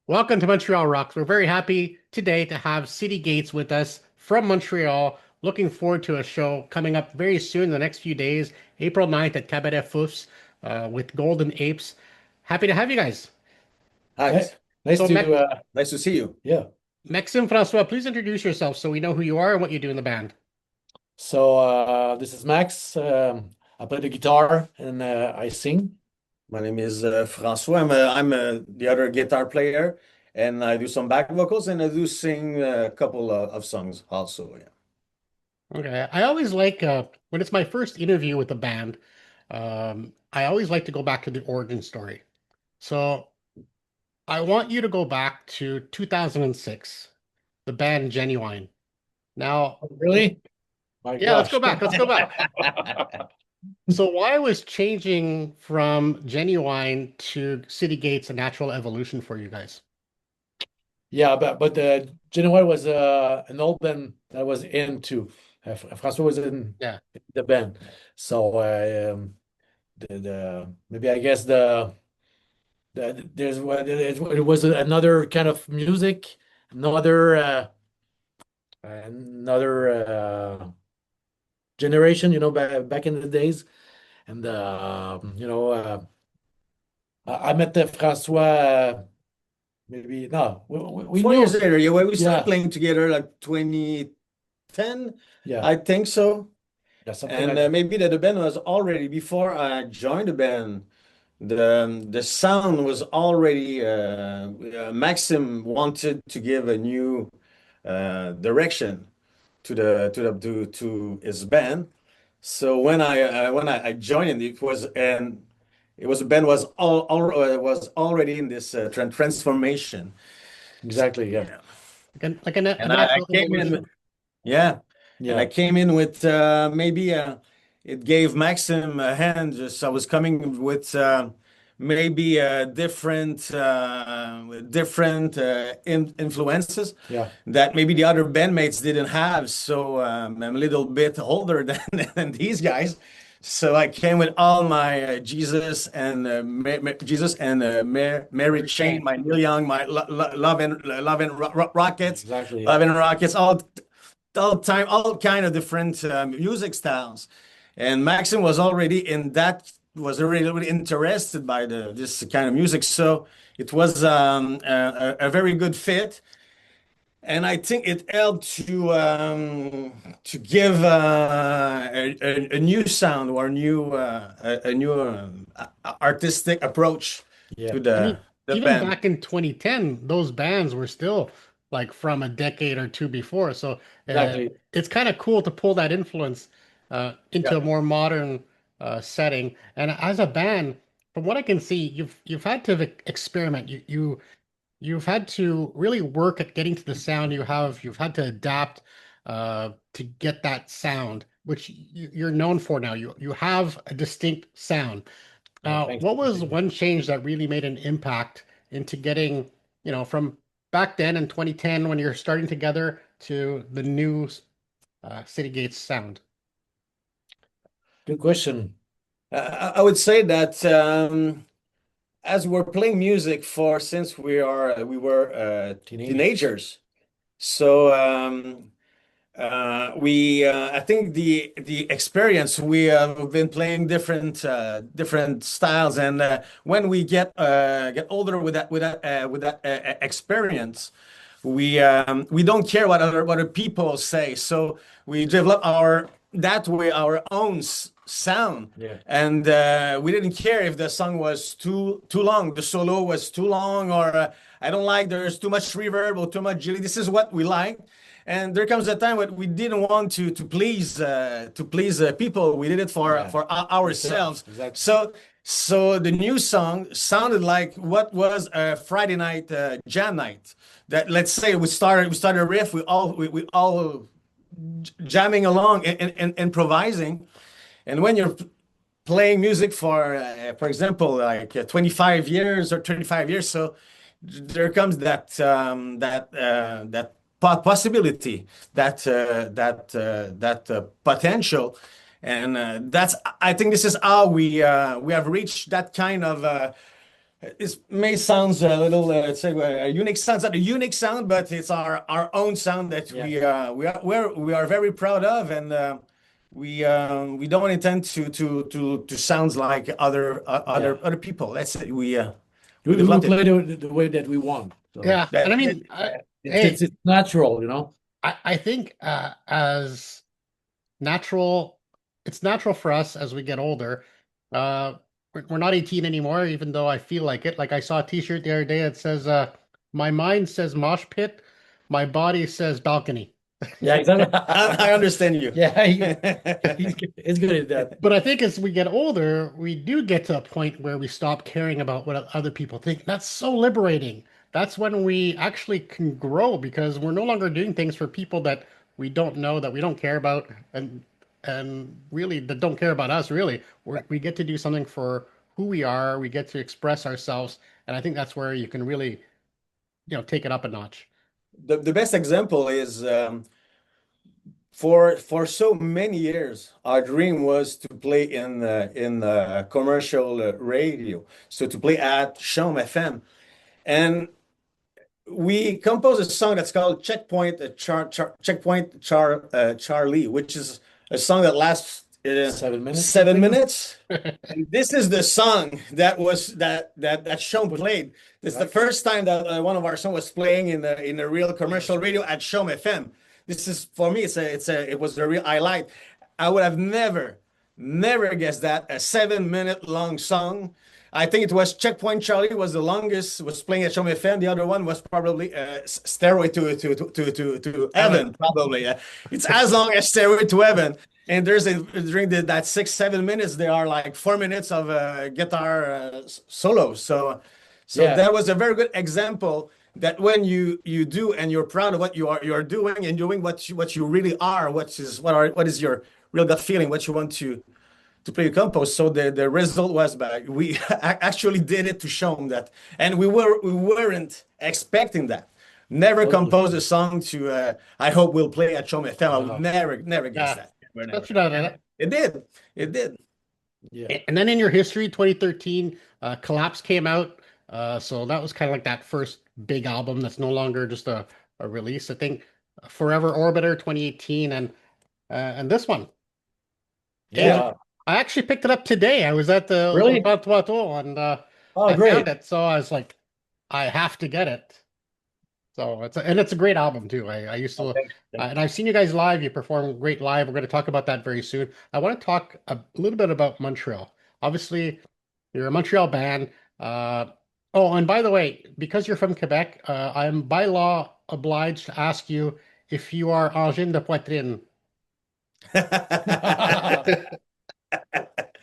Welcome to Montreal Rocks. We're very happy today to have City Gates with us from Montreal. Looking forward to a show coming up very soon, in the next few days, April 9th at Cabaret Foufs with Golden Apes. Happy to have you guys. Hi, Ni- Nice So, to nice to see you. yeah. Maxime Francois, please introduce yourself so we know who you are and what you do in the band. This is Max. I play the guitar and I sing. My name is François. I'm the other guitar player, and I do some back vocals, and I do sing a couple of songs also. Yeah. Okay. I always like, when it's my first interview with a band, I always like to go back to the origin story. So, I want you to go back to 2006, the band Genuine. Now, Really? My yeah, let's go gosh. back. Let's go back. So why was changing from Genuine to City Gates a natural evolution for you guys? Yeah, but Genuine was an old band that I was into. François was in Yeah. the band, so the maybe I guess there's what it was another kind of music, another generation, back in the days. And I met Francois. Maybe no, we 4 years knew. later, yeah, we started Yeah, playing together like 2010, yeah, I think so. yeah, something And like that. maybe the band was already before I joined the band. The sound was already Maxim wanted to give a new direction to his band. So when I joined, the band was already in this transformation. Exactly. Yeah, Yeah. A And I natural came in, evolution. yeah, and I yeah, came in with maybe it gave Maxim a hand. Just I was coming with maybe different influences yeah. that maybe the other bandmates didn't have. So I'm a little bit older than than these guys. So I came with all my Jesus and Mary Very Chain, cool. my Neil Young, my Love and Rockets, Exactly. Yeah, Love and Rockets, all time, all kind of different music styles. And Maxim was already in that, was already really interested by this kind of music. So it was a very good fit. And I think it helped to give a new sound or a new artistic approach yeah. to I mean, the even band. back in 2010, those bands were still like from a decade or two before. So Exactly. it's kind of cool to pull that influence into a Yeah, more modern setting. And as a band, from what I can see, you've had to experiment. You've had to really work at getting to the sound you have. You've had to adapt to get that sound, which you're known for now. You have a distinct sound. yeah. Thanks. What was one change that really made an impact into getting, from back then in 2010 when you're starting together to the new City Gates sound? Good question. I would say that as we're playing music for since we were Teenagers. teenagers, so we I think the experience we have been playing different styles, and when we get older with that experience, we don't care what other people say. So we develop our own sound, Yeah, and we didn't care if the song was too long, the solo was too long, or I don't like there's too much reverb or too much jelly. This is what we like. And there comes a time when we didn't want to please people. We did it for yeah. ourselves. Exactly. So the new song sounded like what was a Friday night jam night. That, let's say, we started a riff. We all jamming along and improvising. And when you're playing music for example, like 25 years or 35 years, so there comes that possibility, that potential, and that's, I think, this is how we have reached that kind of It may sounds a little, say a unique sound. It's not a unique sound, but it's our own sound that Yeah. we are very proud of, and we don't intend to sound like Yeah. other people. That's it. We We developed it. play the way that we want. So Yeah, and That, I that mean, it's hey, it's natural, you know. I think as natural, it's natural for us as we get older. We're not 18 anymore, even though I feel like it. Like I saw a t-shirt the other day that says, "My mind says mosh pit, my body says balcony." Yeah, exactly. I understand you. Yeah, he's good at that. But I think as we get older, we do get to a point where we stop caring about what other people think. That's so liberating. That's when we actually can grow because we're no longer doing things for people that we don't know, that we don't care about, and really that don't care about us, really. We get to do something for who we are. We get to express ourselves, and I think that's where you can really, take it up a notch. The best example is for so many years, our dream was to play in commercial radio, so to play at Chaume FM, and we composed a song that's called Charlie, which is a song that lasts 7 minutes, I 7 think. minutes. And this is the song that Sean played. This is the Right. first time that one of our songs was playing in a real commercial radio at Shom FM. This is for me. It was a real highlight. I would have never guessed that a 7 minute long song. I think it was Checkpoint Charlie was the longest was playing at Shom FM. The other one was probably Stairway to Evan. Heaven. Probably. It's as long as Stairway to Heaven. And during that 6 7 minutes, there are like 4 minutes of guitar solo. So Yeah, that was a very good example that when you do and you're proud of what you're doing and doing what you really are, what is your real gut feeling, what you want to play your compost. So the result was bad. We actually did it to show them that, and we weren't expecting that. Never totally. composed a song to I hope we'll play at Chom FM. I would Wow. never guess Yeah, that. Never, never. especially that. It did. It did. Yeah. And then in your history, 2013, Collapse came out. So that was kind of like that first big album that's no longer just a release. I think Forever Orbiter 2018 and this one. And Yeah. I actually picked it up today. I was at the Really? Toronto and Oh, I found great. it. So I was like, I have to get it. So it's a great album too. I used to, Oh, thanks. and I've seen you guys live. You perform great live. We're going to talk about that very soon. I want to talk a little bit about Montreal. Obviously, you're a Montreal band. Uh, oh, and by the way, because you're from Quebec, I am by law obliged to ask you if you are angine de poitrine.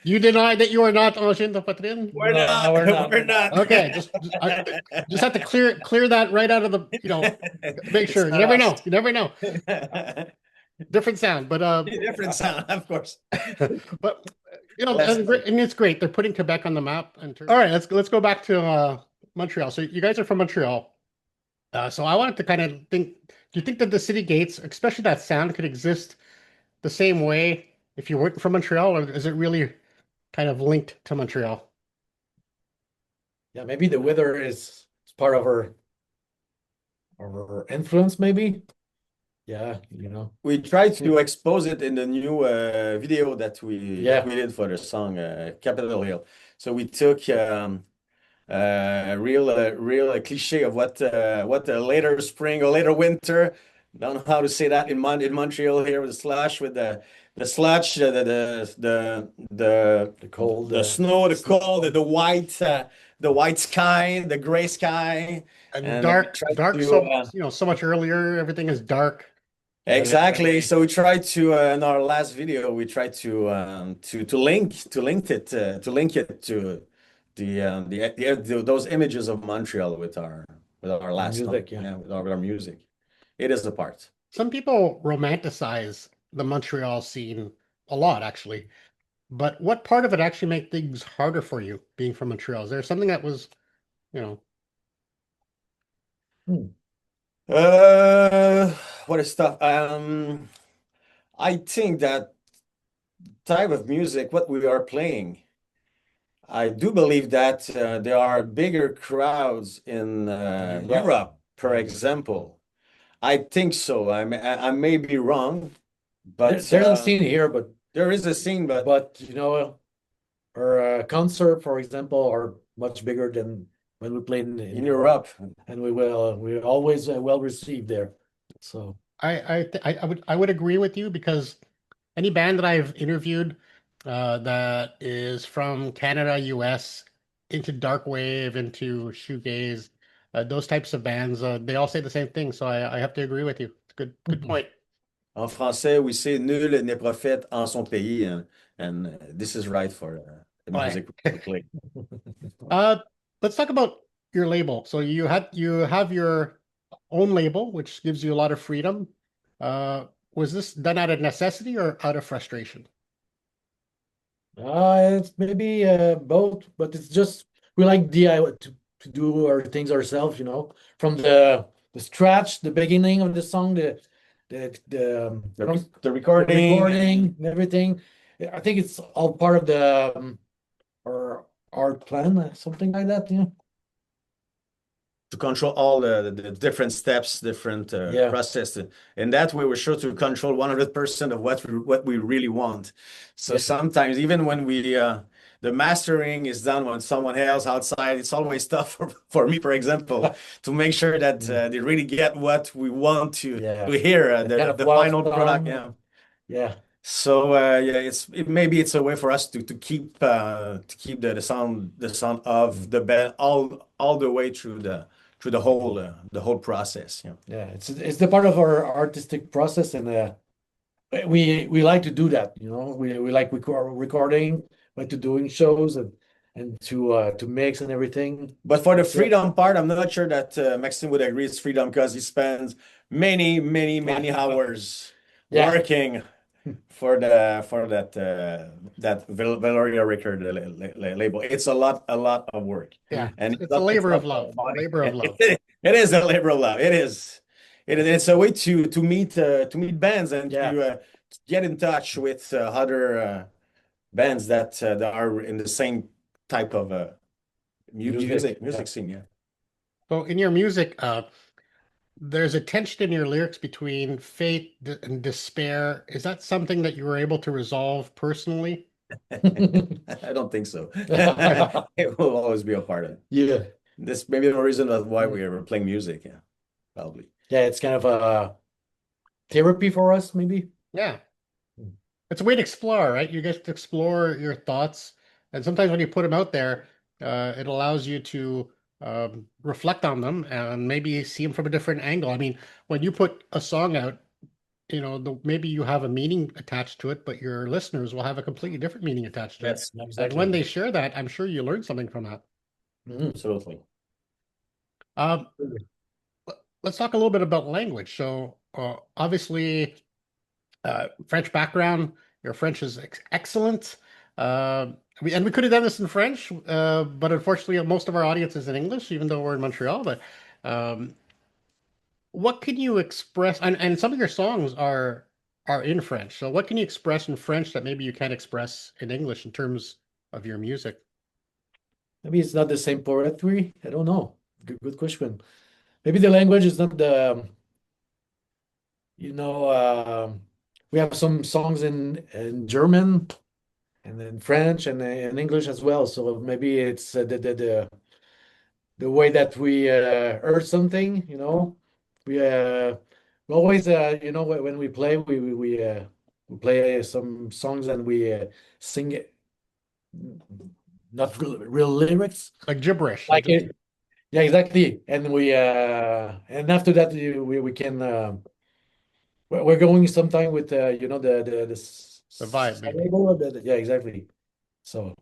You deny that you are not angine de poitrine? We're No, not. we're not. We're We're not. not. Okay, just have to clear that right out of the, make It's sure. You not never us. know. You never know. Different sound, but Different sound, of course. but Less. and it's great. They're putting Quebec on the map. All right, let's go back to Montreal. So you guys are from Montreal. So I wanted to kind of think. Do you think that the city gates, especially that sound, could exist the same way if you weren't from Montreal, or is it really kind of linked to Montreal? Yeah, maybe the weather is part of our influence, maybe. Yeah, you know. We tried to expose it in the new video that Yeah, we did for the song Capitol Hill. So we took real cliche of what the later spring or later winter. Don't know how to say that in Montreal here with the slush with the sludge, the cold, the snow, the cold, snow. the white sky, the gray sky, And and we tried dark. to So so much earlier. Everything is dark. exactly. So we tried to in our last video we tried to link it to those images of Montreal with our Our last song, music, yeah. yeah, with our music. It is a part. Some people romanticize the Montreal scene a lot, actually. But what part of it actually made things harder for you being from Montreal? Is there something that was, you know, Hmm. Uh, what is stuff? I think that type of music, what we are playing, I do believe that there are bigger crowds in Yeah, Europe, for example. I think so. I may be wrong, but there's a scene here, there is a scene, but but you know, our concert, for example, are much bigger than when we played in in Europe, Europe, and we're always well received there. So I would agree with you because any band that I've interviewed that is from Canada, US, into dark wave, into shoegaze, those types of bands, they all say the same thing. So I have to agree with you. It's good point. en français, we say nul n'est prophète en son pays, and this is right for the Right. music we play. Uh, let's talk about your label. So you have your own label, which gives you a lot of freedom. Was this done out of necessity or out of frustration? it's maybe both, but it's just we like DIY to do our things ourselves, you know, from the scratch, the beginning of the song, from The the recording recording and everything. I think it's all part of the our art plan, something like that. Yeah. to control all the different steps, different Yeah. process. And that way, we're sure to control 100% of what we really want. So Yeah. sometimes, even when the mastering is done when someone else outside, it's always tough for me, for example, to make sure that they really get what we want Yeah. to hear, That kind of the wow final product. Yeah. song. Yeah. So yeah, maybe it's a way for us to keep the sound of the band all the way through the whole process. Yeah. Yeah. It's the part of our artistic process, and we like to do that, you know. We like recording, like to doing shows and to mix and everything. But for the Yeah. freedom part, I'm not sure that Maxime would agree it's freedom because he spends many hours Yeah. working for that Valoria record label. It's a lot of work, Yeah, and it's a it's labor not of for love. money. Labor of love. It is a labor of love. It is. It's a way to meet bands and Yeah. to get in touch with other bands that are in the same type of Music. Yeah. music scene. Yeah. So in your music, there's a tension in your lyrics between faith and despair. Is that something that you were able to resolve personally? I don't think so. It will always be a part of it. Yeah. This may be the reason of why we are playing music. Yeah, probably. Yeah, it's kind of a therapy for us, maybe. Yeah. It's a way to explore, right? You get to explore your thoughts, and sometimes when you put them out there, it allows you to reflect on them and maybe see them from a different angle. I mean, when you put a song out, maybe you have a meaning attached to it, but your listeners will have a completely different meaning attached to it. Yes, And when Exactly. they share that, I'm sure you learn something from that. Mhm. absolutely. Um, let's talk a little bit about language. So, obviously, French background. Your French is excellent. And we could have done this in French, but unfortunately, most of our audience is in English, even though we're in Montreal. But um, what can you express? And some of your songs are in French. So, what can you express in French that maybe you can't express in English in terms of your music? Maybe it's not the same poetry. I don't know. Good question. Maybe the language is not the, you know, we have some songs in German and in French and in English as well. So maybe it's the way that we heard something, you know. We always, you know, when we play, we play some songs and we sing it, not real lyrics, Like gibberish. like it. Yeah, exactly. And and after that we can we're going sometime with you know The vibe, maybe. label of yeah, exactly. So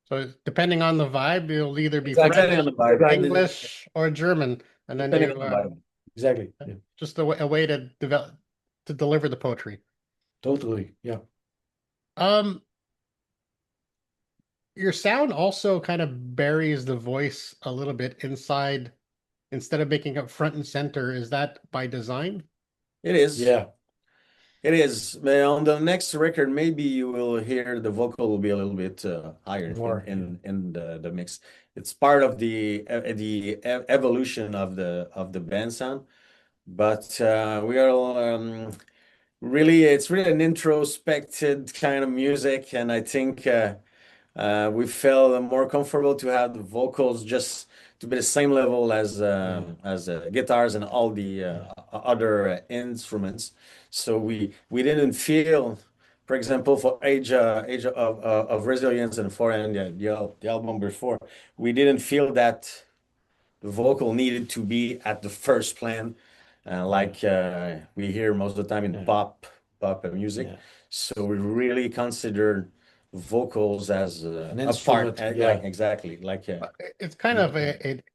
So, depending on the vibe, it'll either be exactly. Depending on French, the vibe. English, or German, and then Depending you on the vibe. Exactly. Yeah, just a way to develop to deliver the poetry. totally. Yeah. Um, your sound also kind of buries the voice a little bit inside instead of making it front and center. Is that by design? It is. Yeah. It is. But on the next record, maybe you will hear the vocal will be a little bit higher More, yeah. in the mix. It's part of the evolution of the band sound. But we are really it's really an introspected kind of music, and I think we felt more comfortable to have the vocals just to be the same level Yeah, as guitars and all the yeah, other instruments. So we didn't feel, for example, for Age of Resilience and for and the album before, we didn't feel that the vocal needed to be at the first plan, yeah, like we hear most of the time in yeah, pop music. yeah. So we really considered vocals as An a part, instrument, like yeah, exactly, like It's kind of it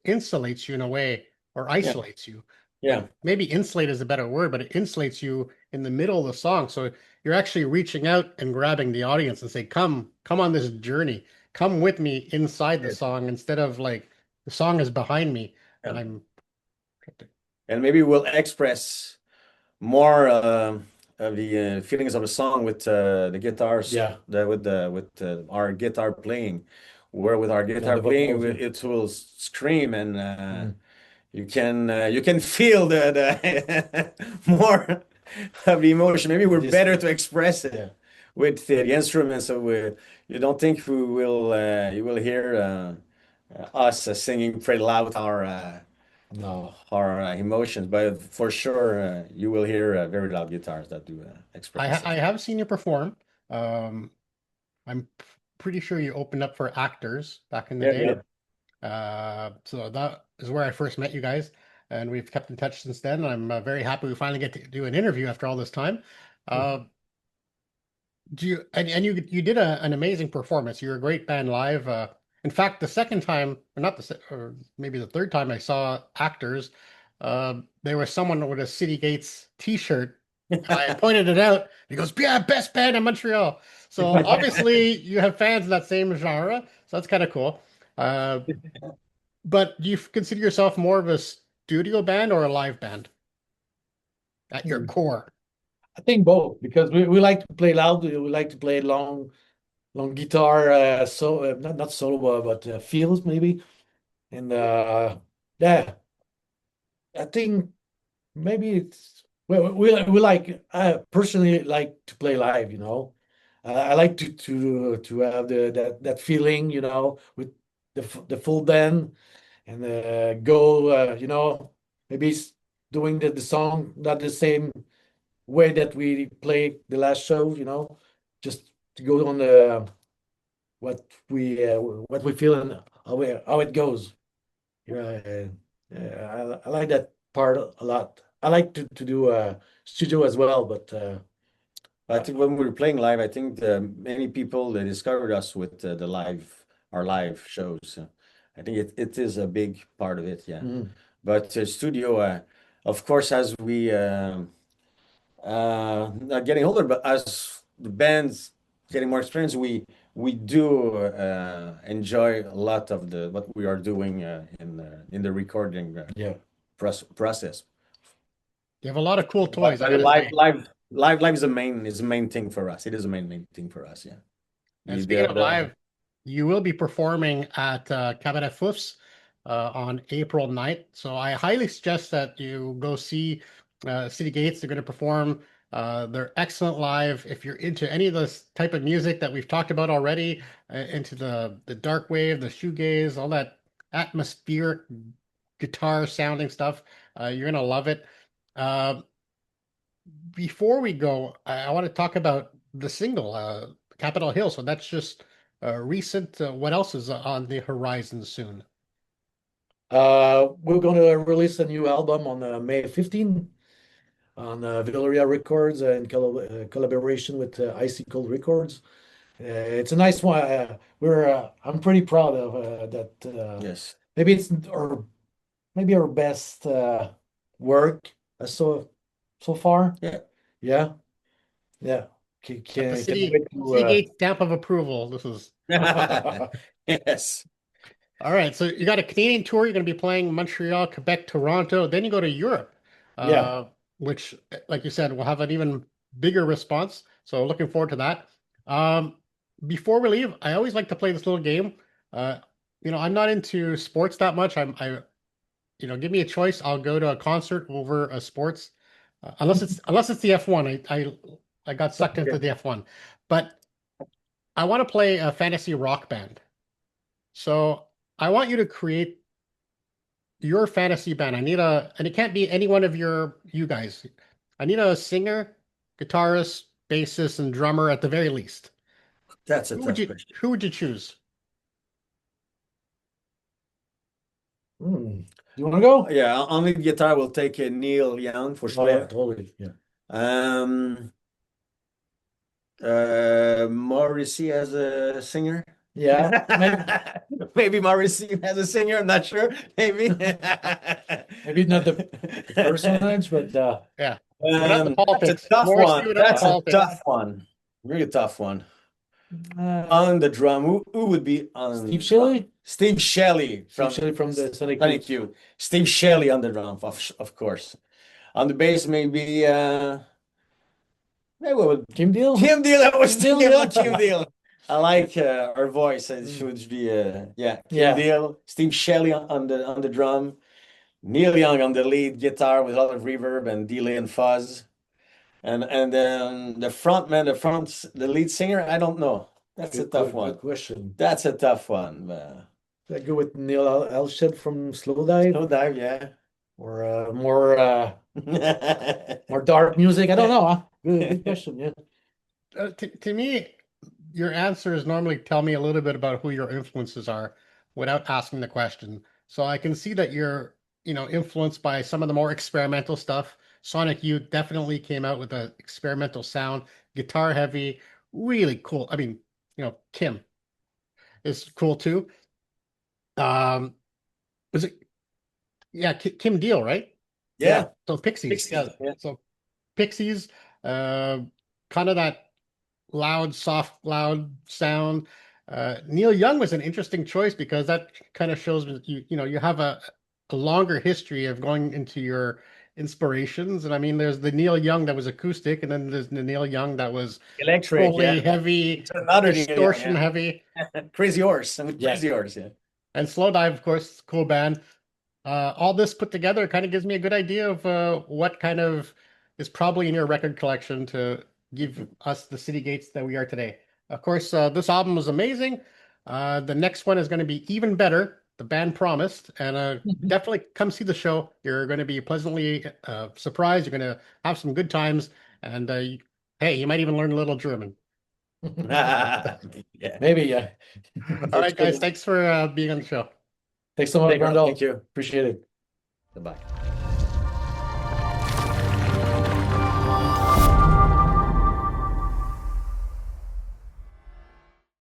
insulates you in a way or yeah, isolates you. yeah. Maybe insulate is a better word, but it insulates you in the middle of the song. So you're actually reaching out and grabbing the audience and say, come on this journey. Come with me inside the song instead of like the song is behind me and Yeah. I'm And maybe we'll express more of the feelings of a song with the guitars, yeah. with our guitar playing, where with our On guitar the playing, vocals, yeah. it will scream and Mm. you can feel the more of the emotion. Maybe we're This, better to express it yeah, with the instruments. So you don't think we will you will hear us singing pretty loud no. our emotions, but for sure you will hear very loud guitars that do express I it. have seen you perform. Um, I'm pretty sure you opened up for Actors back in the Yeah, day. yeah. So that is where I first met you guys, and we've kept in touch since then. I'm very happy we finally get to do an interview after all this time. Uh, do you and you did an amazing performance. You're a great band live. In fact, the second time, or not the or maybe the third time I saw Actors, there was someone with a City Gates T-shirt. I pointed it out. He goes, "Yeah, best band in Montreal." So obviously, you have fans in that same genre. So that's kind of cool. Uh, but do you consider yourself more of a studio band or a live band at your core? I think both because we like to play loud. We like to play long guitar, so not solo, but fills maybe. And yeah, I think maybe it's well, we like. I personally like to play live. I like to have that feeling. With the full band and go. Maybe doing the song not the same way that we play the last show. Just to go on the what we feel and how it goes. Yeah, I like that part a lot. I like to do studio as well, but I think when we were playing live, I think many people they discovered us with our live shows. I think it is a big part of it, yeah. mm, But studio, of course, as we not getting older, but as the band's getting more experience, we do enjoy a lot of the what we are doing in the recording yeah. process. You have a lot of cool But, toys, I but gotta say. live is the main thing for us. It is the main thing for us. Yeah. And We speaking of the live, you will be performing at Cabaret Foufs on April 9th. So I highly suggest that you go see City Gates. They're going to perform. They're excellent live. If you're into any of this type of music that we've talked about already, into the dark wave, the shoegaze, all that atmospheric guitar sounding stuff, you're going to love it. Uh, Before we go, I want to talk about the single, Capitol Hill. So that's just recent. What else is on the horizon soon? We're gonna release a new album on May 15 on Villoria Records in collaboration with Icicle Records. It's a nice one. I'm pretty proud of that. yes. Maybe it's our best work so far. Yeah. Yeah, yeah. At the Can't wait City to. Gate stamp of approval. This is Yes. all right. So you got a Canadian tour. You're going to be playing Montreal, Quebec, Toronto. Then you go to Europe, Yeah, uh, which, like you said, will have an even bigger response. So looking forward to that. Um, before we leave, I always like to play this little game. Uh, I'm not into sports that much. Give me a choice. I'll go to a concert over a sports, unless it's the F1. I got sucked into the F1, but I want to play a fantasy rock band. So I want you to create your fantasy band. And it can't be any one of you guys. I need a singer, guitarist, bassist, and drummer at the very least. That's a Who would tough you question. who would you choose? Do you want to go? Yeah, on the guitar, we'll take Neil Young for Oh, yeah, sure. totally. Yeah. Um, Morrissey as a singer. Yeah. Maybe Morrissey as a singer. I'm not sure. Maybe. Maybe not the personage, but Yeah. Without the That's a politics. tough Morrissey one. without the That's a politics. tough one. Really tough one. uh, On the drum, who would be on? Steve Shelley? Steve Shelley Steve Shelley from the Sonic Thank Youth. you. Steve Shelley on the drum, of course. On the bass, maybe maybe what would Kim Deal? Kim Deal. I was Kim Deal? thinking about Kim Deal. I like her voice. It Mm. should be yeah, Kim Yeah. Deal, Steve Shelley on the drum, Neil Young on the lead guitar with a lot of reverb and delay and fuzz. And then the the lead singer, I don't know. That's a tough one. Good question. That's a tough one. I go with Neil Elshad from Slow Dive, No dive, yeah. or more dark music. I don't know. Huh? Good question. Yeah. To me, your answers normally tell me a little bit about who your influences are without asking the question. So I can see that you're, influenced by some of the more experimental stuff. Sonic Youth definitely came out with an experimental sound, guitar heavy, really cool. I mean, Kim is cool too. Um, was it? Yeah, Kim Deal, right? Yeah. So Pixies, yeah. Yeah. So Pixies, uh, kind of that loud sound. Neil Young was an interesting choice because that kind of shows you have a longer history of going into your inspirations. And I mean, there's the Neil Young that was acoustic, and then there's the Neil Young that was Electric, totally yeah. heavy, It's another Neil Young, distortion yeah. heavy. Crazy Horse. I mean, Yeah. Crazy Horse, yeah. And Slow Dive, of course, cool band. All this put together kind of gives me a good idea of what kind of is probably in your record collection to give us the city gates that we are today. Of course, this album was amazing. The next one is going to be even better. The band promised, and definitely come see the show. You're going to be pleasantly surprised. You're going to have some good times, and hey, you might even learn a little German. Yeah. Maybe. Yeah. All right, guys, thanks for being on the show. Thanks so much, Thank you. Brando. Thank you. Appreciate it. Goodbye.